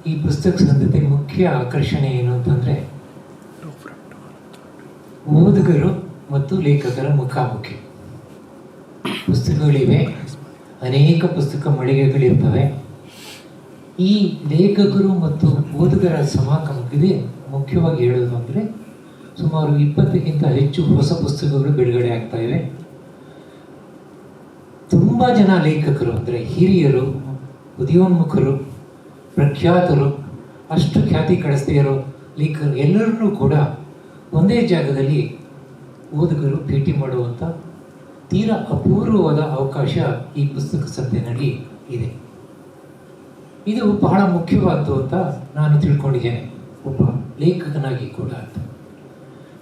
ಈ ಪುಸ್ತಕ ಸಂದತೆ ಮುಖ್ಯ ಆಕರ್ಷಣೆ ಏನು ಅಂತಂದರೆ ಓದುಗರು ಮತ್ತು ಲೇಖಕರ ಮುಖಾಮುಖಿ. ಪುಸ್ತಕಗಳಿವೆ, ಅನೇಕ ಪುಸ್ತಕ ಮಳಿಗೆಗಳಿರ್ತವೆ. ಈ ಲೇಖಕರು ಮತ್ತು ಓದುಗರ ಸಮಾಗಮಕ್ಕೆ ಮುಖ್ಯವಾಗಿ ಹೇಳೋದು ಅಂದರೆ ಸುಮಾರು 20ಕ್ಕಿಂತ ಹೆಚ್ಚು ಹೊಸ ಪುಸ್ತಕಗಳು ಬಿಡುಗಡೆ ಆಗ್ತಾ ಇವೆ. ತುಂಬ ಜನ ಲೇಖಕರು ಅಂದರೆ ಹಿರಿಯರು, ಉದಯೋನ್ಮುಖರು, ಪ್ರಖ್ಯಾತರು, ಅಷ್ಟು ಖ್ಯಾತಿ ಗಳಿಸದೇ ಇರೋ ಲೇಖಕರು ಎಲ್ಲರನ್ನೂ ಕೂಡ ಒಂದೇ ಜಾಗದಲ್ಲಿ ಓದುಗರು ಭೇಟಿ ಮಾಡುವಂಥ ತೀರಾ ಅಪೂರ್ವವಾದ ಅವಕಾಶ ಈ ಪುಸ್ತಕ ಸಂತೆಯಲ್ಲಿ ಇದೆ. ಇದು ಬಹಳ ಮುಖ್ಯವಾದ್ದು ಅಂತ ನಾನು ತಿಳ್ಕೊಂಡಿದ್ದೇನೆ, ಒಬ್ಬ ಲೇಖಕನಾಗಿ ಕೂಡ. ಅಂತ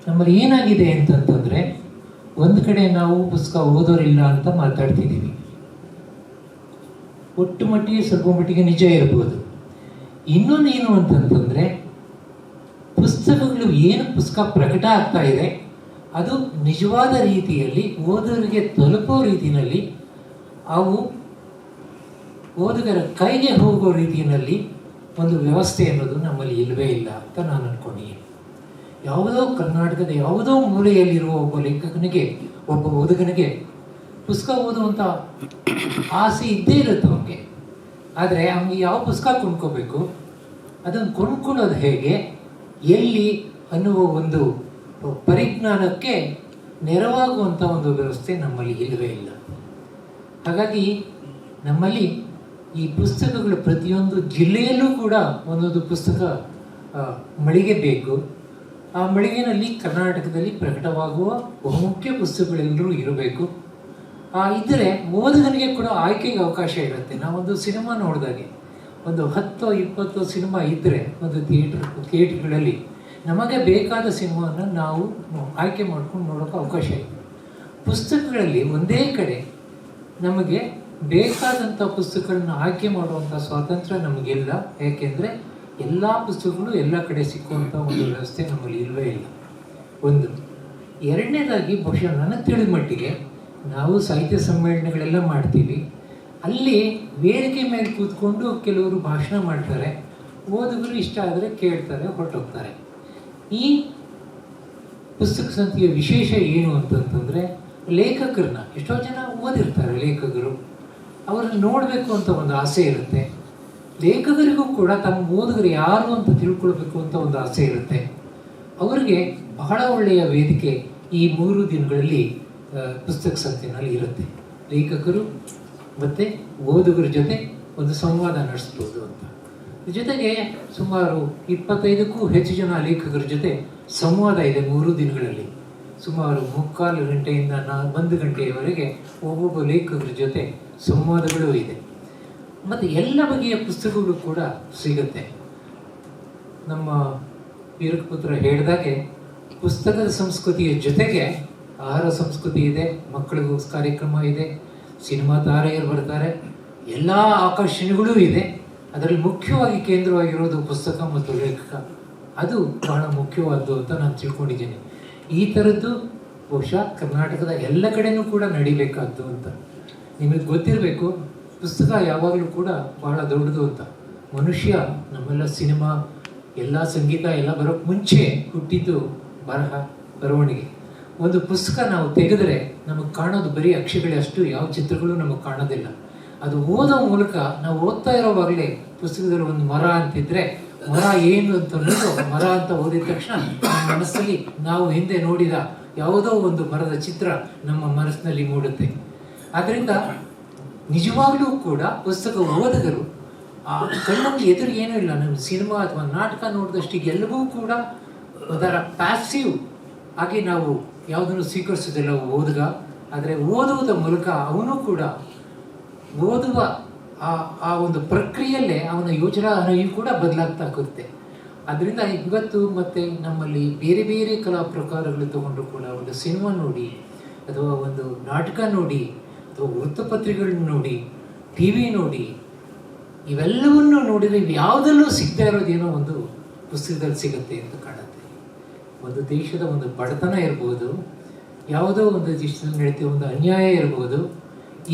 ನಮ್ಮಲ್ಲಿ ಏನಾಗಿದೆ ಅಂತಂತಂದರೆ, ಒಂದು ಕಡೆ ನಾವು ಪುಸ್ತಕ ಓದೋರಿಲ್ಲ ಅಂತ ಮಾತಾಡ್ತಿದ್ದೀವಿ. ಒಟ್ಟು ಮಟ್ಟಿಗೆ ಸ್ವಲ್ಪ ಮಟ್ಟಿಗೆ ನಿಜ ಇರಬಹುದು. ಇನ್ನೊಂದು ಏನು ಅಂತಂತಂದರೆ, ಪುಸ್ತಕಗಳು ಏನು ಪುಸ್ತಕ ಪ್ರಕಟ ಆಗ್ತಾ ಇದೆ ಅದು ನಿಜವಾದ ರೀತಿಯಲ್ಲಿ ಓದುಗರಿಗೆ ತಲುಪೋ ರೀತಿಯಲ್ಲಿ, ಅವು ಓದುಗರ ಕೈಗೆ ಹೋಗೋ ರೀತಿಯಲ್ಲಿ ಒಂದು ವ್ಯವಸ್ಥೆ ಅನ್ನೋದು ನಮ್ಮಲ್ಲಿ ಇಲ್ಲವೇ ಇಲ್ಲ ಅಂತ ನಾನು ಅಂದ್ಕೊಂಡಿದ್ದೀನಿ. ಯಾವುದೋ ಕರ್ನಾಟಕದ ಯಾವುದೋ ಮೂಲೆಯಲ್ಲಿರುವ ಒಬ್ಬ ಲೇಖಕನಿಗೆ, ಒಬ್ಬ ಓದುಗನಿಗೆ ಪುಸ್ತಕ ಓದುವಂಥ ಆಸೆ ಇದ್ದೇ ಇರುತ್ತೆ ಅವನಿಗೆ. ಆದರೆ ಅವನಿಗೆ ಯಾವ ಪುಸ್ತಕ ಕೊಂಡ್ಕೋಬೇಕು, ಅದನ್ನು ಕೊಂಡ್ಕೊಳ್ಳೋದು ಹೇಗೆ, ಎಲ್ಲಿ ಅನ್ನುವ ಒಂದು ಪರಿಜ್ಞಾನಕ್ಕೆ ನೆರವಾಗುವಂಥ ಒಂದು ವ್ಯವಸ್ಥೆ ನಮ್ಮಲ್ಲಿ ಇಲ್ಲವೇ ಇಲ್ಲ. ಹಾಗಾಗಿ ನಮ್ಮಲ್ಲಿ ಈ ಪುಸ್ತಕಗಳು ಪ್ರತಿಯೊಂದು ಜಿಲ್ಲೆಯಲ್ಲೂ ಕೂಡ ಒಂದೊಂದು ಪುಸ್ತಕ ಮಳಿಗೆ ಬೇಕು. ಆ ಮಳಿಗೆಯಲ್ಲಿ ಕರ್ನಾಟಕದಲ್ಲಿ ಪ್ರಕಟವಾಗುವ ಬಹುಮುಖ್ಯ ಪುಸ್ತಕಗಳೆಲ್ಲರೂ ಇರಬೇಕು. ಇದ್ದರೆ ಓದುಗನಿಗೆ ಕೂಡ ಆಯ್ಕೆಗೆ ಅವಕಾಶ ಇರುತ್ತೆ. ನಾವೊಂದು ಸಿನಿಮಾ ನೋಡಿದಾಗೆ ಒಂದು 10-20 ಸಿನಿಮಾ ಇದ್ದರೆ ಒಂದು ಥಿಯೇಟ್ರ್ಗಳಲ್ಲಿ ನಮಗೆ ಬೇಕಾದ ಸಿನಿಮಾವನ್ನು ನಾವು ಆಯ್ಕೆ ಮಾಡ್ಕೊಂಡು ನೋಡೋಕ್ಕೆ ಅವಕಾಶ ಇದೆ. ಪುಸ್ತಕಗಳಲ್ಲಿ ಒಂದೇ ಕಡೆ ನಮಗೆ ಬೇಕಾದಂಥ ಪುಸ್ತಕಗಳನ್ನ ಆಯ್ಕೆ ಮಾಡುವಂಥ ಸ್ವಾತಂತ್ರ್ಯ ನಮಗಿಲ್ಲ. ಯಾಕೆಂದರೆ ಎಲ್ಲ ಪುಸ್ತಕಗಳು ಎಲ್ಲ ಕಡೆ ಸಿಕ್ಕುವಂಥ ಒಂದು ವ್ಯವಸ್ಥೆ ನಮ್ಮಲ್ಲಿ ಇಲ್ಲವೇ ಇಲ್ಲ. ಒಂದು. ಎರಡನೇದಾಗಿ, ಬಹುಶಃ ನನಗೆ ತಿಳಿದ ಮಟ್ಟಿಗೆ ನಾವು ಸಾಹಿತ್ಯ ಸಮ್ಮೇಳನಗಳೆಲ್ಲ ಮಾಡ್ತೀವಿ. ಅಲ್ಲಿ ವೇದಿಕೆ ಮೇಲೆ ಕೂತ್ಕೊಂಡು ಕೆಲವರು ಭಾಷಣ ಮಾಡ್ತಾರೆ, ಓದುಗರು ಇಷ್ಟ ಆದರೆ ಕೇಳ್ತಾರೆ, ಹೊರಟೋಗ್ತಾರೆ. ಈ ಪುಸ್ತಕ ಸಂತೆಯ ವಿಶೇಷ ಏನು ಅಂತಂತಂದರೆ, ಲೇಖಕರನ್ನ ಎಷ್ಟೋ ಜನ ಓದಿರ್ತಾರೆ. ಲೇಖಕರು ಅವರನ್ನು ನೋಡಬೇಕು ಅಂತ ಒಂದು ಆಸೆ ಇರುತ್ತೆ. ಲೇಖಕರಿಗೂ ಕೂಡ ತಮ್ಮ ಓದುಗರು ಯಾರು ಅಂತ ತಿಳ್ಕೊಳ್ಬೇಕು ಅಂತ ಒಂದು ಆಸೆ ಇರುತ್ತೆ. ಅವರಿಗೆ ಬಹಳ ಒಳ್ಳೆಯ ವೇದಿಕೆ ಈ 3 ದಿನಗಳಲ್ಲಿ ಪುಸ್ತಕ ಸಂತೆಯಲ್ಲಿ ಇರುತ್ತೆ. ಲೇಖಕರು ಮತ್ತು ಓದುಗರ ಜೊತೆ ಒಂದು ಸಂವಾದ ನಡೆಸ್ಬೋದು ಅಂತ. ಜೊತೆಗೆ ಸುಮಾರು 25ಕ್ಕೂ ಹೆಚ್ಚು ಜನ ಲೇಖಕರ ಜೊತೆ ಸಂವಾದ ಇದೆ 3 ದಿನಗಳಲ್ಲಿ. ಸುಮಾರು 3/4 ಗಂಟೆಯಿಂದ 1 ಗಂಟೆಯವರೆಗೆ ಒಬ್ಬೊಬ್ಬ ಲೇಖಕರ ಜೊತೆ ಸಂವಾದಗಳು ಇದೆ. ಮತ್ತು ಎಲ್ಲ ಬಗೆಯ ಪುಸ್ತಕಗಳು ಕೂಡ ಸಿಗುತ್ತೆ. ನಮ್ಮ ವೀರಪುತ್ರ ಹೇಳಿದಾಗೆ ಪುಸ್ತಕದ ಸಂಸ್ಕೃತಿಯ ಜೊತೆಗೆ ಆಹಾರ ಸಂಸ್ಕೃತಿ ಇದೆ, ಮಕ್ಕಳಿಗೂ ಕಾರ್ಯಕ್ರಮ ಇದೆ, ಸಿನಿಮಾ ತಾರೆಯರು ಬರ್ತಾರೆ, ಎಲ್ಲ ಆಕರ್ಷಣೆಗಳೂ ಇದೆ. ಅದರಲ್ಲಿ ಮುಖ್ಯವಾಗಿ ಕೇಂದ್ರವಾಗಿರೋದು ಪುಸ್ತಕ ಮತ್ತು ಲೇಖಕ. ಅದು ಬಹಳ ಮುಖ್ಯವಾದ್ದು ಅಂತ ನಾನು ತಿಳ್ಕೊಂಡಿದ್ದೀನಿ. ಈ ಥರದ್ದು ಬಹುಶಃ ಕರ್ನಾಟಕದ ಎಲ್ಲ ಕಡೆಯೂ ಕೂಡ ನಡಿಬೇಕಾದ್ದು ಅಂತ. ನಿಮಗೆ ಗೊತ್ತಿರಬೇಕು, ಪುಸ್ತಕ ಯಾವಾಗಲೂ ಕೂಡ ಬಹಳ ದೊಡ್ಡದು ಅಂತ. ಮನುಷ್ಯ ನಮ್ಮೆಲ್ಲ ಸಿನಿಮಾ, ಎಲ್ಲ ಸಂಗೀತ ಎಲ್ಲ ಬರೋಕ್ಕೆ ಮುಂಚೆ ಹುಟ್ಟಿದ್ದು ಬರವಣಿಗೆ. ಒಂದು ಪುಸ್ತಕ ನಾವು ತೆಗೆದರೆ ನಮಗೆ ಕಾಣೋದು ಬರೀ ಅಕ್ಷರಗಳೇ ಅಷ್ಟು, ಯಾವ ಚಿತ್ರಗಳು ನಮಗೆ ಕಾಣೋದಿಲ್ಲ. ಅದು ಓದೋ ಮೂಲಕ ನಾವು ಓದ್ತಾ ಇರೋವಾಗಲೇ ಪುಸ್ತಕದಲ್ಲಿ ಒಂದು ಮರ ಅಂತಿದ್ರೆ, ಮರ ಏನು ಅಂತ ಅನ್ನೋದು, ಮರ ಅಂತ ಓದಿದ ತಕ್ಷಣ ನಮ್ಮ ಮನಸ್ಸಲ್ಲಿ ನಾವು ಹಿಂದೆ ನೋಡಿದ ಯಾವುದೋ ಒಂದು ಮರದ ಚಿತ್ರ ನಮ್ಮ ಮನಸ್ಸಿನಲ್ಲಿ ಮೂಡುತ್ತೆ. ಆದ್ದರಿಂದ ನಿಜವಾಗ್ಲೂ ಕೂಡ ಪುಸ್ತಕ ಓದುಗರು ಆ ಕಣ್ಣಲ್ಲಿ ಎದುರು ಏನೂ ಇಲ್ಲ. ನಮ್ಮ ಸಿನಿಮಾ ಅಥವಾ ನಾಟಕ ನೋಡಿದಷ್ಟಿಗೆ ಎಲ್ಲವೂ ಕೂಡ ಅದರ ಪ್ಯಾಸಿವ್ ಆಗಿ ನಾವು ಯಾವುದನ್ನು ಸ್ವೀಕರಿಸೋದಿಲ್ಲ ಓದುಗ. ಆದರೆ ಓದುವುದರ ಮೂಲಕ ಅವನು ಕೂಡ ಓದುವ ಆ ಒಂದು ಪ್ರಕ್ರಿಯೆಯಲ್ಲೇ ಅವನ ಯೋಚನಾಹರಿವು ಕೂಡ ಬದಲಾಗ್ತಾ ಹೋಗುತ್ತೆ. ಅದರಿಂದ ಇವತ್ತು ಮತ್ತೆ ನಮ್ಮಲ್ಲಿ ಬೇರೆ ಬೇರೆ ಕಲಾ ಪ್ರಕಾರಗಳು ತಗೊಂಡ್ರು ಕೂಡ ಒಂದು ಸಿನಿಮಾ ನೋಡಿ ಅಥವಾ ಒಂದು ನಾಟಕ ನೋಡಿ ಅಥವಾ ವೃತ್ತಪತ್ರಿಕೆಗಳನ್ನ ನೋಡಿ, ಟಿ ವಿ ನೋಡಿ, ಇವೆಲ್ಲವನ್ನು ನೋಡಿದರೆ ಯಾವುದಲ್ಲೂ ಸಿಗ್ತಾ ಇರೋದೇನೋ ಒಂದು ಪುಸ್ತಕದಲ್ಲಿ ಸಿಗುತ್ತೆ ಅಂತ ಕಾಣುತ್ತೆ. ಒಂದು ದೇಶದ ಒಂದು ಬಡತನ ಇರ್ಬೋದು, ಯಾವುದೋ ಒಂದು ದೇಶದಲ್ಲಿ ನಡೀತಿರೋ ಒಂದು ಅನ್ಯಾಯ ಇರ್ಬೋದು,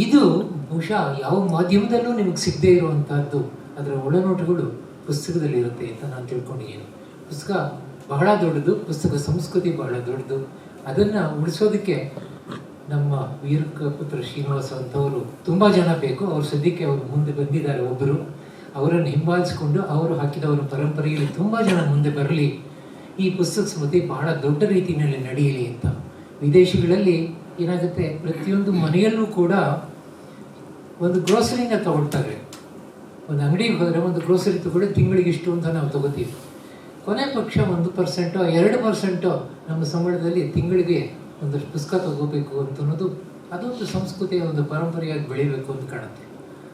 ಇದು ಬಹುಶಃ ಯಾವ ಮಾಧ್ಯಮದಲ್ಲೂ ನಿಮಗೆ ಸಿಗದೇ ಇರುವಂತಹದ್ದು ಅದರ ಒಳನೋಟಗಳು ಪುಸ್ತಕದಲ್ಲಿರುತ್ತೆ ಅಂತ ನಾನು ತಿಳ್ಕೊಂಡಿದ್ದೀನಿ. ಪುಸ್ತಕ ಬಹಳ ದೊಡ್ಡದು, ಪುಸ್ತಕ ಸಂಸ್ಕೃತಿ ಬಹಳ ದೊಡ್ಡದು. ಅದನ್ನು ಉಳಿಸೋದಕ್ಕೆ ನಮ್ಮ ವೀರಪುತ್ರ ಶ್ರೀನಿವಾಸ ಅಂತವರು ತುಂಬ ಜನ ಬೇಕು. ಅವ್ರು ಸದ್ಯಕ್ಕೆ ಅವರು ಮುಂದೆ ಬಂದಿದ್ದಾರೆ ಒಬ್ಬರು. ಅವರನ್ನು ಹಿಂಬಾಲಿಸಿಕೊಂಡು ಅವರು ಹಾಕಿದವರ ಪರಂಪರೆಯಲ್ಲಿ ತುಂಬ ಜನ ಮುಂದೆ ಬರಲಿ, ಈ ಪುಸ್ತಕ ಸ್ಮೃತಿ ಬಹಳ ದೊಡ್ಡ ರೀತಿಯಲ್ಲಿ ನಡೆಯಲಿ ಅಂತ. ವಿದೇಶಗಳಲ್ಲಿ ಏನಾಗುತ್ತೆ, ಪ್ರತಿಯೊಂದು ಮನೆಯಲ್ಲೂ ಕೂಡ ಒಂದು ಗ್ರೋಸರಿನ ತಗೊಳ್ತಾರೆ. ಒಂದು ಅಂಗಡಿಗೆ ಹೋದರೆ ಒಂದು ಗ್ರೋಸರಿ ತಗೊಳ್ಳಿ, ತಿಂಗಳಿಗೆ ಇಷ್ಟು ಅಂತ ನಾವು ತಗೋತೀವಿ. ಕೊನೆ ಪಕ್ಷ 1%, 2% ನಮ್ಮ ಸಂಬಳದಲ್ಲಿ ತಿಂಗಳಿಗೆ ಒಂದಷ್ಟು ಪುಸ್ತಕ ತಗೋಬೇಕು ಅಂತ ಅನ್ನೋದು ಅದೊಂದು ಸಂಸ್ಕೃತಿಯ ಒಂದು ಪರಂಪರೆಯಾಗಿ ಬೆಳಿಬೇಕು ಅಂತ ಕಾಣುತ್ತೆ.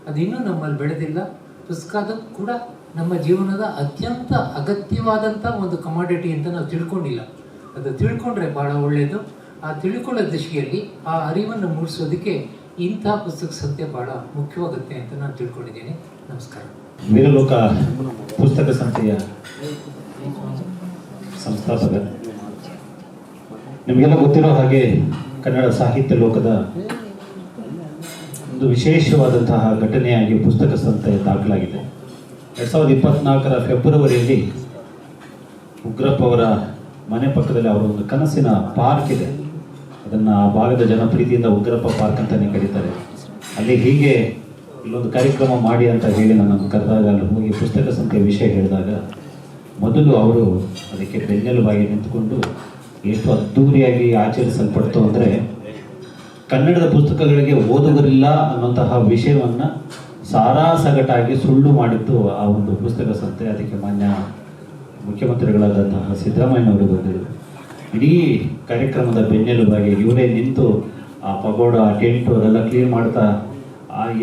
ಅದು ಇನ್ನೂ ನಮ್ಮಲ್ಲಿ ಬೆಳೆದಿಲ್ಲ. ಪುಸ್ತಕದ ಕೂಡ ನಮ್ಮ ಜೀವನದ ಅತ್ಯಂತ ಅಗತ್ಯವಾದಂಥ ಒಂದು ಕಮಾಡಿಟಿ ಅಂತ ನಾವು ತಿಳ್ಕೊಂಡಿಲ್ಲ. ಅದು ತಿಳ್ಕೊಂಡ್ರೆ ಭಾಳ ಒಳ್ಳೆಯದು. ಆ ತಿಳ್ಕೊಳ್ಳೋ ದಿಶೆಯಲ್ಲಿ ಆ ಅರಿವನ್ನು ಮೂಡಿಸೋದಕ್ಕೆ ಇಂಥ ಪುಸ್ತಕ ಸಂತೆ ಭಾಳ ಮುಖ್ಯವಾಗುತ್ತೆ ಅಂತ ನಾನು ತಿಳ್ಕೊಂಡಿದ್ದೀನಿ. ನಮಸ್ಕಾರ. ವೀರಲೋಕ ಪುಸ್ತಕ ಸಂತೆಯ ಸಂಸ್ಥಾಪಕ, ನಿಮಗೆಲ್ಲ ಗೊತ್ತಿರೋ ಹಾಗೆ ಕನ್ನಡ ಸಾಹಿತ್ಯ ಲೋಕದ ಒಂದು ವಿಶೇಷವಾದಂತಹ ಘಟನೆಯಾಗಿ ಪುಸ್ತಕ ಸಂತೆ ದಾಖಲಾಗಿದೆ. 2024 ಫೆಬ್ರವರಿಯಲ್ಲಿ ಉಗ್ರಪ್ಪ ಅವರ ಮನೆ ಪಕ್ಕದಲ್ಲಿ ಅವರ ಒಂದು ಕನಸಿನ ಪಾರ್ಕ್ ಇದೆ. ಅದನ್ನು ಆ ಭಾಗದ ಜನಪ್ರೀತಿಯಿಂದ ಉಗ್ರಪ್ಪ ಪಾರ್ಕ್ ಅಂತಲೇ ಕರೀತಾರೆ. ಅಲ್ಲಿ ಹೀಗೆ ಇಲ್ಲೊಂದು ಕಾರ್ಯಕ್ರಮ ಮಾಡಿ ಅಂತ ಹೇಳಿ ನನ್ನನ್ನು ಕರೆದಾಗ ಅಲ್ಲಿ ಹೋಗಿ ಪುಸ್ತಕ ಸಂತೆಯ ವಿಷಯ ಹೇಳಿದಾಗ ಮೊದಲು ಅವರು ಅದಕ್ಕೆ ಬೆನ್ನೆಲುಬಾಗಿ ನಿಂತುಕೊಂಡು ಎಷ್ಟು ಅದ್ಧೂರಿಯಾಗಿ ಆಚರಿಸಲ್ಪಡ್ತು ಅಂದರೆ, ಕನ್ನಡದ ಪುಸ್ತಕಗಳಿಗೆ ಓದುಗರಿಲ್ಲ ಅನ್ನುವಂತಹ ವಿಷಯವನ್ನು ಸಾರಾಸಗಟಾಗಿ ಸುಳ್ಳು ಮಾಡಿದ್ದು ಆ ಒಂದು ಪುಸ್ತಕ ಸಂತೆ. ಅದಕ್ಕೆ ಮಾನ್ಯ ಮುಖ್ಯಮಂತ್ರಿಗಳಾದಂತಹ ಸಿದ್ದರಾಮಯ್ಯನವರು ಬಂದಿದ್ದರು. ಇಡೀ ಕಾರ್ಯಕ್ರಮದ ಬೆನ್ನೆಲುಬಾಗಿ ಇವರೇ ನಿಂತು ಆ ಪಗೋಡ, ಆ ಟೆಂಟು ಅದೆಲ್ಲ ಕ್ಲೀನ್ ಮಾಡ್ತಾ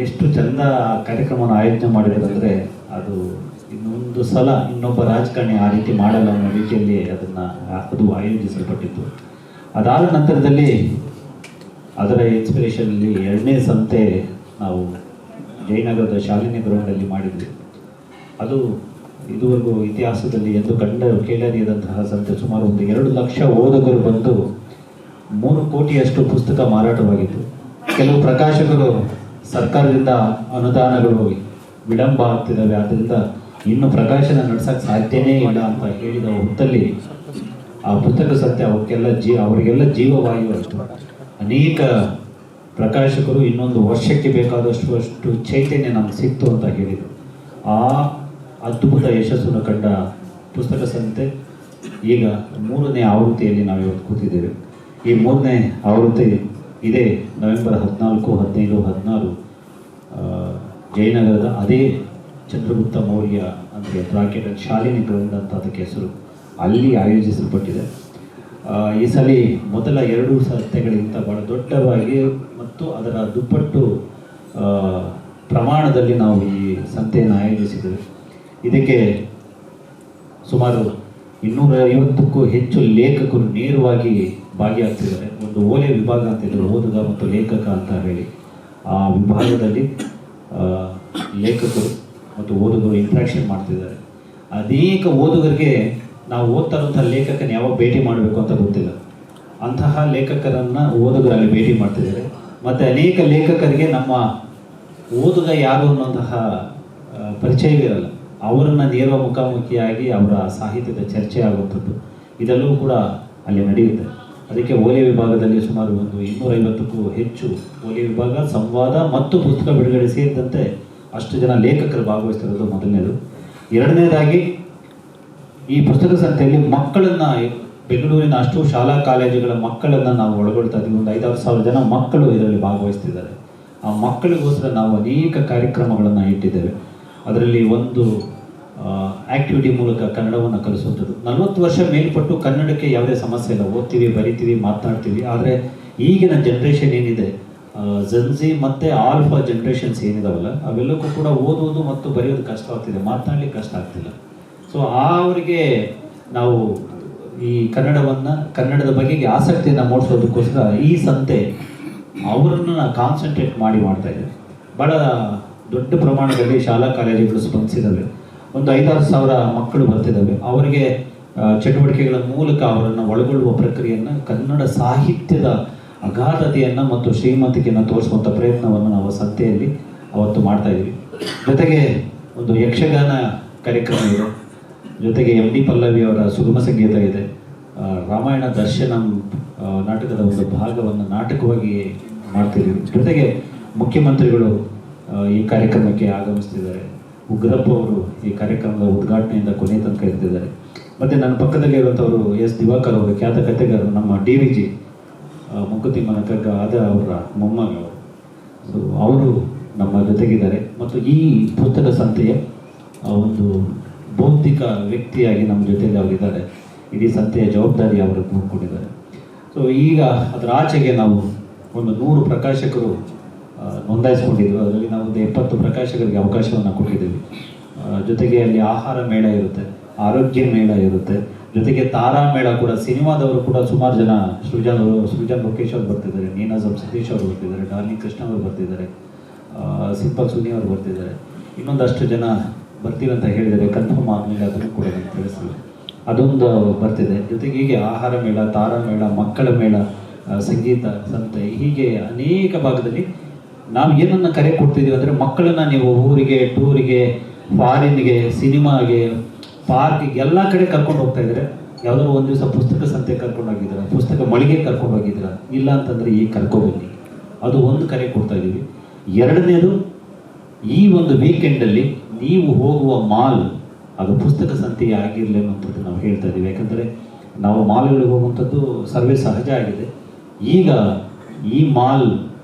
ಎಷ್ಟು ಚಂದ ಕಾರ್ಯಕ್ರಮವನ್ನು ಆಯೋಜನೆ ಮಾಡಿದ್ರು ಅಂದರೆ, ಅದು ಇನ್ನೊಂದು ಸಲ ಇನ್ನೊಬ್ಬ ರಾಜಕಾರಣಿ ಆ ರೀತಿ ಮಾಡಲ್ಲ ಅನ್ನೋ ರೀತಿಯಲ್ಲಿ ಅದು ಆಯೋಜಿಸಲ್ಪಟ್ಟಿತ್ತು. ಅದಾದ ನಂತರದಲ್ಲಿ ಅದರ ಇನ್ಸ್ಪಿರೇಷನಲ್ಲಿ 2ನೇ ಸಂತೆ ನಾವು ಜಯನಗರದ ಶಾಲಿನಿ ಗ್ರೌಂಡಲ್ಲಿ ಮಾಡಿದ್ವಿ. ಅದು ಇದುವರೆಗೂ ಇತಿಹಾಸದಲ್ಲಿ ಎಂದು ಕೇಳರಿಯದಂತಹ ಸಂತೆ. ಸುಮಾರು ಒಂದು 2 ಲಕ್ಷ ಓದುಗರು ಬಂದು 3 ಕೋಟಿಯಷ್ಟು ಪುಸ್ತಕ ಮಾರಾಟವಾಗಿತ್ತು. ಕೆಲವು ಪ್ರಕಾಶಕರು ಸರ್ಕಾರದಿಂದ ಅನುದಾನಗಳು ವಿಳಂಬ ಆಗ್ತಿದ್ದಾವೆ, ಆದ್ದರಿಂದ ಇನ್ನು ಪ್ರಕಾಶನ ನಡೆಸೋಕ್ಕೆ ಸಾಧ್ಯನೇ ಇಲ್ಲ ಅಂತ ಹೇಳಿದ ಹೊತ್ತಲ್ಲಿ ಆ ಪುಸ್ತಕ ಸಂತೆ ಅವರಿಗೆಲ್ಲ ಜೀವವಾಯು ಆಯಿತು. ಅನೇಕ ಪ್ರಕಾಶಕರು ಇನ್ನೊಂದು ವರ್ಷಕ್ಕೆ ಬೇಕಾದಷ್ಟು ಚೈತನ್ಯ ನಮ್ಗೆ ಸಿಕ್ತು ಅಂತ ಹೇಳಿದರು. ಆ ಅದ್ಭುತ ಯಶಸ್ಸನ್ನು ಕಂಡ ಪುಸ್ತಕ ಸಂತೆ ಈಗ 3ನೇ ಆವೃತ್ತಿಯಲ್ಲಿ ನಾವು ಇವತ್ತು ಕೂತಿದ್ದೇವೆ. ಈ 3ನೇ ಆವೃತ್ತಿ ಇದೇ ನವೆಂಬರ್ 14, 15, 16 ಜಯನಗರದ ಅದೇ ಚಂದ್ರಗುಪ್ತ ಮೌರ್ಯ ಅಂದರೆ ಬ್ರಾಕೆಟ್ ಶಾಲಿನಿ ಗ್ರೌಂಡ್ ಅಂತ ಅದಕ್ಕೆ ಹೆಸರು, ಅಲ್ಲಿ ಆಯೋಜಿಸಲ್ಪಟ್ಟಿದೆ. ಈ ಸಲ ಮೊದಲ 2 ಸಂತೆಗಳಿಗಿಂತ ಬಹಳ ದೊಡ್ಡವಾಗಿ ಮತ್ತು ಅದರ ದುಪ್ಪಟ್ಟು ಪ್ರಮಾಣದಲ್ಲಿ ನಾವು ಈ ಸಂತೆಯನ್ನು ಆಯೋಜಿಸಿದ್ದೇವೆ. ಇದಕ್ಕೆ ಸುಮಾರು 250ಕ್ಕೂ ಹೆಚ್ಚು ಲೇಖಕರು ನೇರವಾಗಿ ಭಾಗಿಯಾಗ್ತಿದ್ದಾರೆ. ಒಂದು ಓಲೆ ವಿಭಾಗ ಅಂತಿದ್ರು, ಓದುಗ ಮತ್ತು ಲೇಖಕ ಅಂತ ಹೇಳಿ. ಆ ವಿಭಾಗದಲ್ಲಿ ಲೇಖಕರು ಮತ್ತು ಓದುಗರು ಇಂಟ್ರಾಕ್ಷನ್ ಮಾಡ್ತಿದ್ದಾರೆ. ಅನೇಕ ಓದುಗರಿಗೆ ನಾವು ಓದ್ತಾ ಇರುವಂಥ ಲೇಖಕನ ಯಾವಾಗ ಭೇಟಿ ಮಾಡಬೇಕು ಅಂತ ಗೊತ್ತಿಲ್ಲ. ಅಂತಹ ಲೇಖಕರನ್ನು ಓದುಗರಲ್ಲಿ ಭೇಟಿ ಮಾಡ್ತಿದ್ದಾರೆ. ಮತ್ತು ಅನೇಕ ಲೇಖಕರಿಗೆ ನಮ್ಮ ಓದುಗ ಯಾರು ಅನ್ನುವಂತಹ ಪರಿಚಯವಿರಲ್ಲ. ಅವರನ್ನು ನೇರ ಮುಖಾಮುಖಿಯಾಗಿ ಅವರ ಸಾಹಿತ್ಯದ ಚರ್ಚೆ ಆಗುವಂಥದ್ದು ಇದೆಲ್ಲವೂ ಕೂಡ ಅಲ್ಲಿ ನಡೆಯುತ್ತೆ. ಅದಕ್ಕೆ ಓಲೆ ವಿಭಾಗದಲ್ಲಿ ಸುಮಾರು ಒಂದು 250ಕ್ಕೂ ಹೆಚ್ಚು ಓಲೆ ವಿಭಾಗ, ಸಂವಾದ ಮತ್ತು ಪುಸ್ತಕ ಬಿಡುಗಡೆ ಸೇರಿದಂತೆ ಅಷ್ಟು ಜನ ಲೇಖಕರು ಭಾಗವಹಿಸ್ತಿರೋದು ಮೊದಲನೇದು. 2ನೇದಾಗಿ ಈ ಪುಸ್ತಕ ಸಂತೆಯಲ್ಲಿ ಮಕ್ಕಳನ್ನು, ಬೆಂಗಳೂರಿನ ಅಷ್ಟು ಶಾಲಾ ಕಾಲೇಜುಗಳ ಮಕ್ಕಳನ್ನು ನಾವು ಒಳಗೊಳ್ತಾ ಇದ್ದೀವಿ. ಒಂದು 5-6 ಸಾವಿರ ಜನ ಮಕ್ಕಳು ಇದರಲ್ಲಿ ಭಾಗವಹಿಸ್ತಿದ್ದಾರೆ. ಆ ಮಕ್ಕಳಿಗೋಸ್ಕರ ನಾವು ಅನೇಕ ಕಾರ್ಯಕ್ರಮಗಳನ್ನು ಇಟ್ಟಿದ್ದೇವೆ. ಅದರಲ್ಲಿ ಒಂದು ಆ್ಯಕ್ಟಿವಿಟಿ ಮೂಲಕ ಕನ್ನಡವನ್ನು ಕಲಿಸುವಂಥದ್ದು. 40 ವರ್ಷ ಮೇಲ್ಪಟ್ಟು ಕನ್ನಡಕ್ಕೆ ಯಾವುದೇ ಸಮಸ್ಯೆ ಇಲ್ಲ, ಓದ್ತೀವಿ, ಬರಿತೀವಿ, ಮಾತನಾಡ್ತೀವಿ. ಆದರೆ ಈಗಿನ ಜನ್ರೇಷನ್ ಏನಿದೆ, ಜನ್ಜಿ ಮತ್ತು ಆಲ್ಫಾ ಜನ್ರೇಷನ್ಸ್ ಏನಿದಾವಲ್ಲ, ಅವೆಲ್ಲಕ್ಕೂ ಕೂಡ ಓದೋದು ಮತ್ತು ಬರೆಯೋದು ಕಷ್ಟ ಆಗ್ತಿದೆ, ಮಾತನಾಡಲಿಕ್ಕೆ ಕಷ್ಟ ಆಗ್ತಿಲ್ಲ. ಸೊ ಅವರಿಗೆ ನಾವು ಈ ಕನ್ನಡದ ಬಗೆಗೆ ಆಸಕ್ತಿಯನ್ನು ಮೂಡಿಸೋದಕ್ಕೋಸ್ಕರ ಈ ಸಂತೆ ಅವರನ್ನು ಕಾನ್ಸಂಟ್ರೇಟ್ ಮಾಡ್ತಾ ಇದ್ದೇವೆ. ಭಾಳ ದೊಡ್ಡ ಪ್ರಮಾಣದಲ್ಲಿ ಶಾಲಾ ಕಾಲೇಜುಗಳು ಸ್ಪಂದಿಸಿದ್ದಾವೆ. ಒಂದು 5-6 ಸಾವಿರ ಮಕ್ಕಳು ಬರ್ತಿದ್ದಾವೆ. ಅವರಿಗೆ ಚಟುವಟಿಕೆಗಳ ಮೂಲಕ ಅವರನ್ನು ಒಳಗೊಳ್ಳುವ ಪ್ರಕ್ರಿಯೆಯನ್ನು, ಕನ್ನಡ ಸಾಹಿತ್ಯದ ಅಗಾಧತೆಯನ್ನು ಮತ್ತು ಶ್ರೀಮಂತಿಕೆಯನ್ನು ತೋರಿಸುವಂಥ ಪ್ರಯತ್ನವನ್ನು ನಾವು ಸಂತೆಯಲ್ಲಿ ಅವತ್ತು ಮಾಡ್ತಾ ಇದ್ದೀವಿ. ಜೊತೆಗೆ ಒಂದು ಯಕ್ಷಗಾನ ಕಾರ್ಯಕ್ರಮ ಇದೆ. ಜೊತೆಗೆ ಎಂ ಡಿ ಪಲ್ಲವಿ ಅವರ ಸುಗಮ ಸಂಗೀತ ಇದೆ. ರಾಮಾಯಣ ದರ್ಶನಂ ನಾಟಕದ ಒಂದು ಭಾಗವನ್ನು ನಾಟಕವಾಗಿ ಮಾಡ್ತಿದ್ದೀವಿ. ಜೊತೆಗೆ ಮುಖ್ಯಮಂತ್ರಿಗಳು ಈ ಕಾರ್ಯಕ್ರಮಕ್ಕೆ ಆಗಮಿಸ್ತಿದ್ದಾರೆ. ಉಗ್ರಪ್ಪ ಅವರು ಈ ಕಾರ್ಯಕ್ರಮದ ಉದ್ಘಾಟನೆಯಿಂದ ಕೊನೆ ತನಕ ಇರ್ತಿದ್ದಾರೆ. ಮತ್ತು ನನ್ನ ಪಕ್ಕದಲ್ಲಿ ಇರುವಂಥವರು ಎಸ್ ದಿವಾಕರ್ ಅವರು, ಖ್ಯಾತ ಕಥೆಗಾರರು, ನಮ್ಮ ಡಿ ವಿ ಜಿ ಮಂಕುತಿಮ್ಮನ ಕಗ್ಗ ಆದ ಅವರ ಮೊಮ್ಮಗಳು. ಸೊ ಅವರು ನಮ್ಮ ಜೊತೆಗಿದ್ದಾರೆ. ಮತ್ತು ಈ ಪುಸ್ತಕ ಸಂತೆಯ ಒಂದು ಬೌದ್ಧಿಕ ವ್ಯಕ್ತಿಯಾಗಿ ನಮ್ಮ ಜೊತೆಯಲ್ಲಿ ಅವರಿದ್ದಾರೆ. ಇಡೀ ಸಂತೆಯ ಜವಾಬ್ದಾರಿ ಅವರು ನೋಡ್ಕೊಂಡಿದ್ದಾರೆ. ಸೊ ಈಗ ಅದರ ಆಚೆಗೆ ನಾವು ಒಂದು 100 ಪ್ರಕಾಶಕರು ನೋಂದಾಯಿಸ್ಕೊಂಡಿದ್ದೀವಿ. ಅದರಲ್ಲಿ ನಾವು ಒಂದು 70 ಪ್ರಕಾಶಕರಿಗೆ ಅವಕಾಶವನ್ನು ಕೊಟ್ಟಿದ್ದೀವಿ. ಜೊತೆಗೆ ಅಲ್ಲಿ ಆಹಾರ ಮೇಳ ಇರುತ್ತೆ, ಆರೋಗ್ಯ ಮೇಳ ಇರುತ್ತೆ, ಜೊತೆಗೆ ತಾರಾ ಮೇಳ ಕೂಡ. ಸಿನಿಮಾದವರು ಕೂಡ ಸುಮಾರು ಜನ, ಸೃಜನ್ ಲೋಕೇಶ್ ಅವರು ಬರ್ತಿದ್ದಾರೆ, ನೀನಾಜಮ್ ಸತೀಶ್ ಅವರು ಬರ್ತಿದ್ದಾರೆ, ಡಾರ್ಲಿಂಗ್ ಕೃಷ್ಣ ಅವರು ಬರ್ತಿದ್ದಾರೆ, ಸಿಂಪಲ್ ಸುನಿ ಅವರು ಬರ್ತಿದ್ದಾರೆ. ಇನ್ನೊಂದಷ್ಟು ಜನ ಬರ್ತೀವಿ ಅಂತ ಹೇಳಿದರೆ ಕನ್ಫರ್ಮ್ ಆಗಲಿಲ್ಲ, ಅದನ್ನು ಕೂಡ ನಾನು ತಿಳಿಸ್ತೀವಿ. ಅದೊಂದು ಬರ್ತಿದೆ. ಜೊತೆಗೆ ಹೀಗೆ ಆಹಾರ ಮೇಳ, ತಾರಾ ಮೇಳ, ಮಕ್ಕಳ ಮೇಳ, ಸಂಗೀತ ಸಂತೆ, ಹೀಗೆ ಅನೇಕ ಭಾಗದಲ್ಲಿ ನಾವು ಏನನ್ನು ಕರೆ ಕೊಡ್ತಿದ್ದೀವಿ ಅಂದರೆ, ಮಕ್ಕಳನ್ನು ನೀವು ಊರಿಗೆ, ಟೂರಿಗೆ, ಫಾರಿನ್ಗೆ, ಸಿನಿಮಾಗೆ, ಪಾರ್ಕಿಗೆ ಎಲ್ಲ ಕಡೆ ಕರ್ಕೊಂಡು ಹೋಗ್ತಾ ಇದ್ದಾರೆ. ಯಾವುದಾದ್ರು ಒಂದು ದಿವಸ ಪುಸ್ತಕ ಸಂತೆ ಕರ್ಕೊಂಡು ಹೋಗಿದ್ದೀರಾ, ಪುಸ್ತಕ ಮಳಿಗೆ ಕರ್ಕೊಂಡು ಹೋಗಿದ್ದೀರಾ? ಇಲ್ಲ ಅಂತಂದರೆ ಈಗ ಕರ್ಕೊಬನ್ನಿ. ಅದು ಒಂದು ಕರೆ ಕೊಡ್ತಾ ಇದ್ದೀವಿ. ಎರಡನೇದು, ಈ ಒಂದು ವೀಕೆಂಡಲ್ಲಿ ನೀವು ಹೋಗುವ ಮಾಲ್ ಅದು ಪುಸ್ತಕ ಸಂತೆ ಆಗಿರಲಿ ಅನ್ನೋಂಥದ್ದು ನಾವು ಹೇಳ್ತಾ ಇದ್ದೀವಿ. ಯಾಕಂದರೆ ನಾವು ಮಾಲ್ಗಳಿಗೆ ಹೋಗುವಂಥದ್ದು ಸರ್ವೇ ಸಹಜ ಆಗಿದೆ. ಈಗ ಈ ಮಾಲ್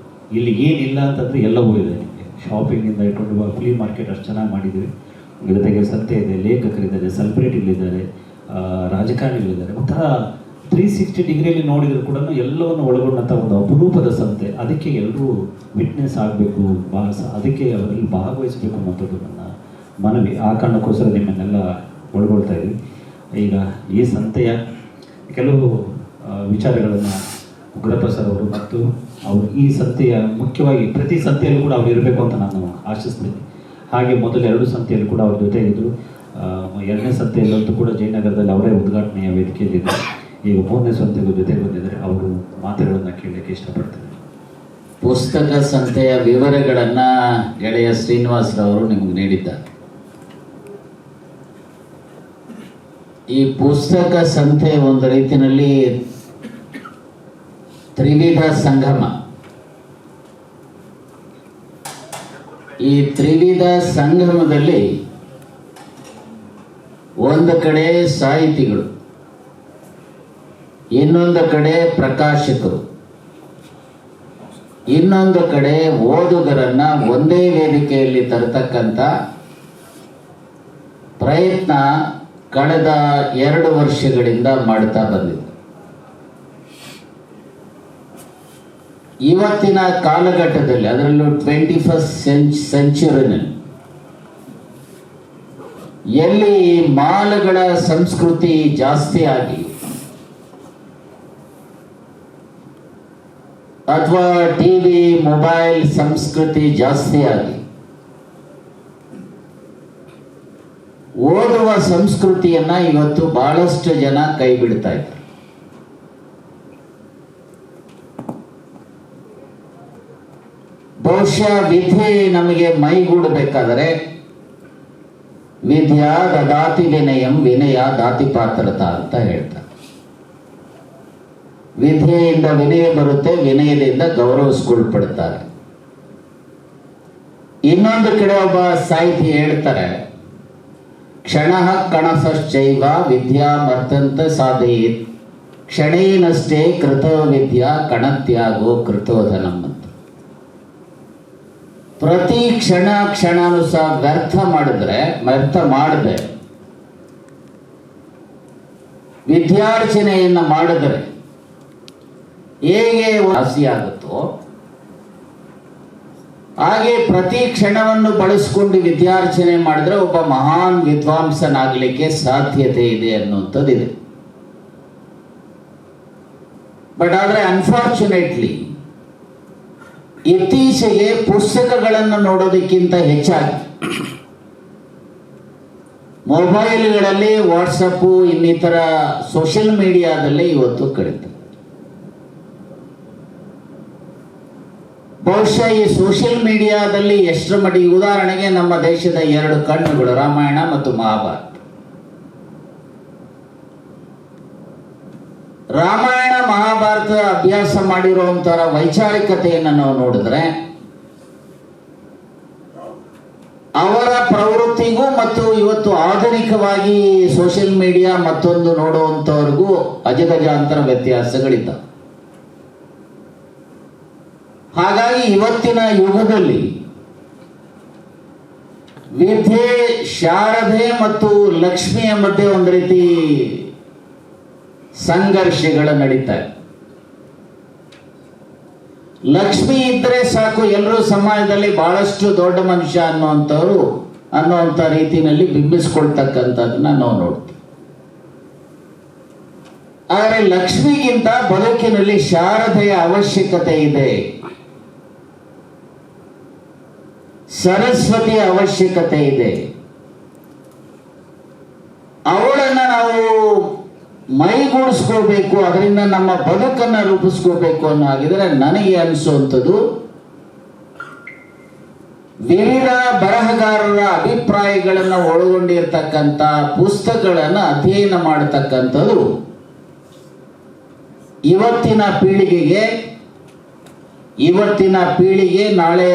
ಇಲ್ಲಿ ಏನಿಲ್ಲ ಅಂತಂದರೆ ಎಲ್ಲವೂ ಇದೆ. ನಿಮಗೆ ಶಾಪಿಂಗಿಂದ ಇಟ್ಕೊಂಡು ಫ್ಲೀ ಮಾರ್ಕೆಟ್ ಅಷ್ಟು ಚೆನ್ನಾಗಿ ಮಾಡಿದ್ದೀವಿ. ಜೊತೆಗೆ ಸಂತೆ ಇದೆ, ಲೇಖಕರಿದ್ದಾರೆ, ಸೆಲೆಬ್ರಿಟಿಗಳಿದ್ದಾರೆ, ರಾಜಕಾರಣಿಗಳಿದ್ದಾರೆ. ಒಂಥರ 360 ಡಿಗ್ರಿಯಲ್ಲಿ ನೋಡಿದರೂ ಕೂಡ ಎಲ್ಲವನ್ನು ಒಳಗೊಂಡಂಥ ಒಂದು ಅಪರೂಪದ ಸಂತೆ. ಅದಕ್ಕೆ ಎಲ್ಲರೂ ವಿಟ್ನೆಸ್ ಆಗಬೇಕು, ಅದಕ್ಕೆ ಅವರಲ್ಲಿ ಭಾಗವಹಿಸಬೇಕು ಅನ್ನೋಂಥದ್ದು ನನ್ನ ಮನವಿ. ಆ ಕಾರಣಕ್ಕೋಸ್ಕರ ನಿಮ್ಮನ್ನೆಲ್ಲ ಒಳಗೊಳ್ತಾ ಇದ್ದೀವಿ. ಈಗ ಈ ಸಂತೆಯ ಕೆಲವು ವಿಚಾರಗಳನ್ನು ಉಗ್ರಪ್ಪ ಸರ್ ಅವರು ಮತ್ತು ಅವರು ಈ ಸಂತೆಯ ಮುಖ್ಯವಾಗಿ ಪ್ರತಿ ಸಂತೆಯಲ್ಲೂ ಕೂಡ ಅವ್ರು ಇರಬೇಕು ಅಂತ ನಾನು ಆಶಿಸ್ತೀನಿ. ಹಾಗೆ ಮೊದಲು 2 ಸಂತೆಯಲ್ಲಿ ಕೂಡ ಅವ್ರ ಜೊತೆ ಇದ್ದರು. 2ನೇ ಸಂತೆಯಲ್ಲಂತೂ ಕೂಡ ಜಯನಗರದಲ್ಲಿ ಅವರೇ ಉದ್ಘಾಟನೆಯ ವೇದಿಕೆಯಲ್ಲಿದ್ದರು. ಈಗ 3ನೇ ಸಂತೆಗೂ ಜೊತೆಗೆ ಬಂದಿದ್ದಾರೆ. ಅವರು ಮಾತುಗಳನ್ನು ಕೇಳಲಿಕ್ಕೆ ಇಷ್ಟಪಡ್ತಾರೆ. ಪುಸ್ತಕ ಸಂತೆಯ ವಿವರಗಳನ್ನು ಗೆಳೆಯ ಶ್ರೀನಿವಾಸರವರು ನಿಮಗೆ ನೀಡಿದ್ದಾರೆ. ಈ ಪುಸ್ತಕ ಸಂತೆ ಒಂದು ರೀತಿಯಲ್ಲಿ ತ್ರಿವಿಧ ಸಂಗಮ. ಈ ತ್ರಿವಿಧ ಸಂಗಮದಲ್ಲಿ ಒಂದು ಕಡೆ ಸಾಹಿತಿಗಳು, ಇನ್ನೊಂದು ಕಡೆ ಪ್ರಕಾಶಕರು, ಇನ್ನೊಂದು ಕಡೆ ಓದುಗರನ್ನ ಒಂದೇ ವೇದಿಕೆಯಲ್ಲಿ ತರತಕ್ಕಂಥ ಪ್ರಯತ್ನ ಕಳೆದ 2 ವರ್ಷಗಳಿಂದ ಮಾಡ್ತಾ ಬಂದಿದೆ. ಇವತ್ತಿನ ಕಾಲಘಟ್ಟದಲ್ಲಿ, ಅದರಲ್ಲೂ 21st ಸೆಂಚುರಿನಲ್ಲಿ ಎಲ್ಲಿ ಮಾಲ್ಗಳ ಸಂಸ್ಕೃತಿ ಜಾಸ್ತಿ ಆಗಿ ಅಥವಾ ಟಿವಿ ಮೊಬೈಲ್ ಸಂಸ್ಕೃತಿ ಜಾಸ್ತಿ ಆಗಿ ಓದುವ ಸಂಸ್ಕೃತಿಯನ್ನ ಇವತ್ತು ಬಹಳಷ್ಟು ಜನ ಕೈ ಬಿಡ್ತಾ ಇದ್ದಾರೆ. ಬಹುಶಃ ವಿಧಿ ನಮಗೆ ಮೈಗೂಡಬೇಕಾದರೆ ವಿದ್ಯಾ ದದಾತಿ ವಿನಯಂ ವಿನಯ ದಾತಿ ಪಾತ್ರತ ಅಂತ ಹೇಳ್ತಾರೆ. ವಿದ್ಯೆಯಿಂದ ವಿನಯ ಬರುತ್ತೆ, ವಿನಯದಿಂದ ಗೌರವಿಸ್ಕೊಳ್ಪಡ್ತಾರೆ. ಇನ್ನೊಂದು ಕಡೆ ಒಬ್ಬ ಸಾಹಿತಿ ಹೇಳ್ತಾರೆ, ಕ್ಷಣ ಕಣಸಶ್ಚೈವ ವಿದ್ಯಾ ಮರ್ತಂತ ಸಾಧಯೇತ್ ಕ್ಷಣೇನಷ್ಟೇ ಕೃತೋ ವಿದ್ಯಾ ಕಣತ್ಯಾಗೋ ಕೃತೋಧನಂ ಅಂತ. ಪ್ರತಿ ಕ್ಷಣನೂ ಸಹ ವ್ಯರ್ಥ ಮಾಡದೆ ವಿದ್ಯಾರ್ಚನೆಯನ್ನ ಮಾಡಿದರೆ ಹೇಗೆ ವಾಸಿ ಆಗುತ್ತೋ ಹಾಗೆ ಪ್ರತಿ ಕ್ಷಣವನ್ನು ಬಳಸಿಕೊಂಡು ವಿದ್ಯಾರ್ಚನೆ ಮಾಡಿದ್ರೆ ಒಬ್ಬ ಮಹಾನ್ ವಿದ್ವಾಂಸನಾಗಲಿಕ್ಕೆ ಸಾಧ್ಯತೆ ಇದೆ ಅನ್ನುವಂಥದ್ದಿದೆ. ಬಟ್ ಆದರೆ ಅನ್ಫಾರ್ಚುನೇಟ್ಲಿ ಇತ್ತೀಚೆಗೆ ಪುಸ್ತಕಗಳನ್ನು ನೋಡೋದಕ್ಕಿಂತ ಹೆಚ್ಚಾಗಿ ಮೊಬೈಲ್ಗಳಲ್ಲಿ, ವಾಟ್ಸಪ್ಪು, ಇನ್ನಿತರ ಸೋಷಿಯಲ್ ಮೀಡಿಯಾದಲ್ಲೇ ಇವತ್ತು ಕಳೀತಾರೆ. ಬಹುಶಃ ಈ ಸೋಷಿಯಲ್ ಮೀಡಿಯಾದಲ್ಲಿ ಎಷ್ಟರ ಮಟ್ಟಿಗೆ, ಉದಾಹರಣೆಗೆ ನಮ್ಮ ದೇಶದ 2 ಕಣ್ಣುಗಳು ರಾಮಾಯಣ ಮತ್ತು ಮಹಾಭಾರತ. ರಾಮಾಯಣ ಮಹಾಭಾರತ ಅಭ್ಯಾಸ ಮಾಡಿರುವಂತರ ವೈಚಾರಿಕತೆಯನ್ನು ನಾವು ನೋಡಿದ್ರೆ ಅವರ ಪ್ರವೃತ್ತಿಗೂ ಮತ್ತು ಇವತ್ತು ಆಧುನಿಕವಾಗಿ ಸೋಷಿಯಲ್ ಮೀಡಿಯಾ ಮತ್ತೊಂದು ನೋಡುವಂತವ್ರಿಗೂ ಅಜಗಜಾಂತರ ವ್ಯತ್ಯಾಸಗಳಿದ್ದಾವೆ. ಹಾಗಾಗಿ ಇವತ್ತಿನ ಯುಗದಲ್ಲಿ ವಿದ್ಯೆ, ಶಾರದೆ ಮತ್ತು ಲಕ್ಷ್ಮಿಯ ಮಧ್ಯೆ ಒಂದು ರೀತಿ ಸಂಘರ್ಷಗಳು ನಡೀತಾ ಇದೆ. ಲಕ್ಷ್ಮಿ ಇದ್ರೆ ಸಾಕು, ಎಲ್ಲರೂ ಸಮಾಜದಲ್ಲಿ ಬಹಳಷ್ಟು ದೊಡ್ಡ ಮನುಷ್ಯ ಅನ್ನುವಂಥ ರೀತಿಯಲ್ಲಿ ಬಿಂಬಿಸ್ಕೊಳ್ತಕ್ಕಂಥದ್ದನ್ನ ನಾವು ನೋಡ್ತೀವಿ. ಆದರೆ ಲಕ್ಷ್ಮಿಗಿಂತ ಬದುಕಿನಲ್ಲಿ ಶಾರದೆಯ ಅವಶ್ಯಕತೆ ಇದೆ, ಸರಸ್ವತಿಯ ಅವಶ್ಯಕತೆ ಇದೆ. ಅವಳನ್ನ ನಾವು ಮೈಗೂಡಿಸ್ಕೋಬೇಕು, ಅದರಿಂದ ನಮ್ಮ ಬದುಕನ್ನ ರೂಪಿಸ್ಕೋಬೇಕು ಅನ್ನೋ ಹಾಗಿದ್ರೆ ನನಗೆ ಅನಿಸುವಂಥದ್ದು ವಿವಿಧ ಬರಹಗಾರರ ಅಭಿಪ್ರಾಯಗಳನ್ನು ಒಳಗೊಂಡಿರ್ತಕ್ಕಂಥ ಪುಸ್ತಕಗಳನ್ನು ಅಧ್ಯಯನ ಮಾಡತಕ್ಕಂಥದ್ದು ಇವತ್ತಿನ ಪೀಳಿಗೆ ನಾಳೆ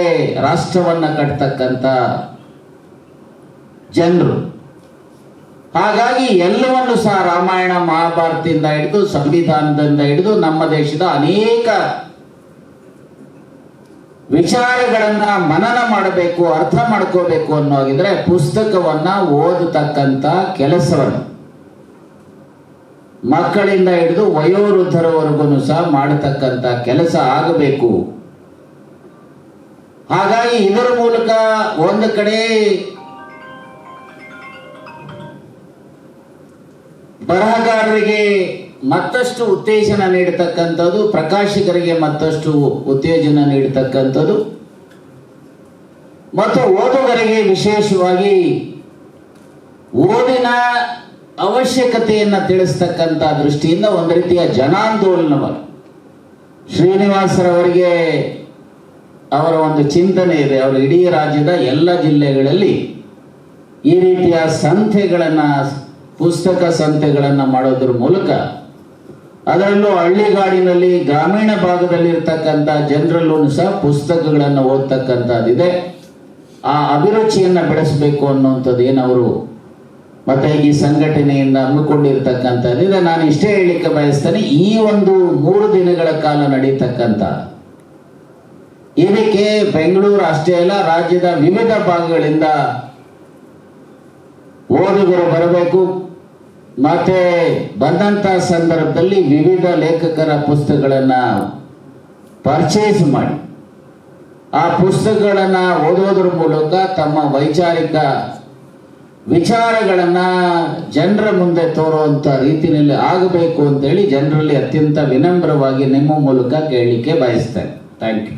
ರಾಷ್ಟ್ರವನ್ನು ಕಟ್ತಕ್ಕಂಥ ಜನರು. ಹಾಗಾಗಿ ಎಲ್ಲವನ್ನು ಸಹ ರಾಮಾಯಣ ಮಹಾಭಾರತದಿಂದ ಹಿಡಿದು ಸಂವಿಧಾನದಿಂದ ಹಿಡಿದು ನಮ್ಮ ದೇಶದ ಅನೇಕ ವಿಚಾರಗಳನ್ನ ಮನನ ಮಾಡಬೇಕು, ಅರ್ಥ ಮಾಡ್ಕೋಬೇಕು ಅನ್ನೋಗಿದ್ರೆ ಪುಸ್ತಕವನ್ನ ಓದತಕ್ಕಂಥ ಕೆಲಸವನ್ನು ಮಕ್ಕಳಿಂದ ಹಿಡಿದು ವಯೋವೃದ್ಧರವರೆಗೂ ಸಹ ಮಾಡತಕ್ಕಂಥ ಕೆಲಸ ಆಗಬೇಕು. ಹಾಗಾಗಿ ಇದರ ಮೂಲಕ ಒಂದು ಕಡೆ ಬರಹಗಾರರಿಗೆ ಮತ್ತಷ್ಟು ಉತ್ತೇಜನ ನೀಡತಕ್ಕಂಥದ್ದು, ಪ್ರಕಾಶಕರಿಗೆ ಮತ್ತಷ್ಟು ಉತ್ತೇಜನ ನೀಡತಕ್ಕಂಥದ್ದು ಮತ್ತು ಓದುಗರಿಗೆ ವಿಶೇಷವಾಗಿ ಓದಿನ ಅವಶ್ಯಕತೆಯನ್ನು ತಿಳಿಸ್ತಕ್ಕಂಥ ದೃಷ್ಟಿಯಿಂದ ಒಂದು ರೀತಿಯ ಜನಾಂದೋಲನವಾಗಿ ಶ್ರೀನಿವಾಸರವರಿಗೆ ಅವರ ಒಂದು ಚಿಂತನೆ ಇದೆ. ಅವರು ಇಡೀ ರಾಜ್ಯದ ಎಲ್ಲ ಜಿಲ್ಲೆಗಳಲ್ಲಿ ಈ ರೀತಿಯ ಸಂತೆಗಳನ್ನು, ಪುಸ್ತಕ ಸಂತೆಗಳನ್ನು ಮಾಡೋದ್ರ ಮೂಲಕ, ಅದರಲ್ಲೂ ಹಳ್ಳಿಗಾಡಿನಲ್ಲಿ ಗ್ರಾಮೀಣ ಭಾಗದಲ್ಲಿರ್ತಕ್ಕಂಥ ಜನರಲ್ಲೂ ಸಹ ಪುಸ್ತಕಗಳನ್ನು ಓದ್ತಕ್ಕಂಥದ್ದಿದೆ. ಆ ಅಭಿರುಚಿಯನ್ನು ಬೆಳೆಸಬೇಕು ಅನ್ನುವಂಥದ್ದು ಏನವರು ಮತ್ತೆ ಈ ಸಂಘಟನೆಯಿಂದ ಹಮ್ಮಿಕೊಂಡಿರ್ತಕ್ಕಂಥದ್ದಿದೆ. ನಾನು ಇಷ್ಟೇ ಹೇಳಲಿಕ್ಕೆ ಬಯಸ್ತೇನೆ, ಈ ಒಂದು 3 ದಿನಗಳ ಕಾಲ ನಡೀತಕ್ಕಂಥ ಇದಕ್ಕೆ ಬೆಂಗಳೂರು ಅಷ್ಟೇ ಅಲ್ಲ, ರಾಜ್ಯದ ವಿವಿಧ ಭಾಗಗಳಿಂದ ಓದುಗರು ಬರಬೇಕು. ಮತ್ತೆ ಬಂದಂಥ ಸಂದರ್ಭದಲ್ಲಿ ವಿವಿಧ ಲೇಖಕರ ಪುಸ್ತಕಗಳನ್ನು ಪರ್ಚೇಸ್ ಮಾಡಿ ಆ ಪುಸ್ತಕಗಳನ್ನು ಓದೋದ್ರ ಮೂಲಕ ತಮ್ಮ ವೈಚಾರಿಕ ವಿಚಾರಗಳನ್ನು ಜನರ ಮುಂದೆ ತೋರುವಂಥ ರೀತಿಯಲ್ಲಿ ಆಗಬೇಕು ಅಂತೇಳಿ ಜನರಲ್ಲಿ ಅತ್ಯಂತ ವಿನಮ್ರವಾಗಿ ನಿಮ್ಮ ಮೂಲಕ ಕೇಳಲಿಕ್ಕೆ ಬಯಸ್ತೇನೆ. Thank you.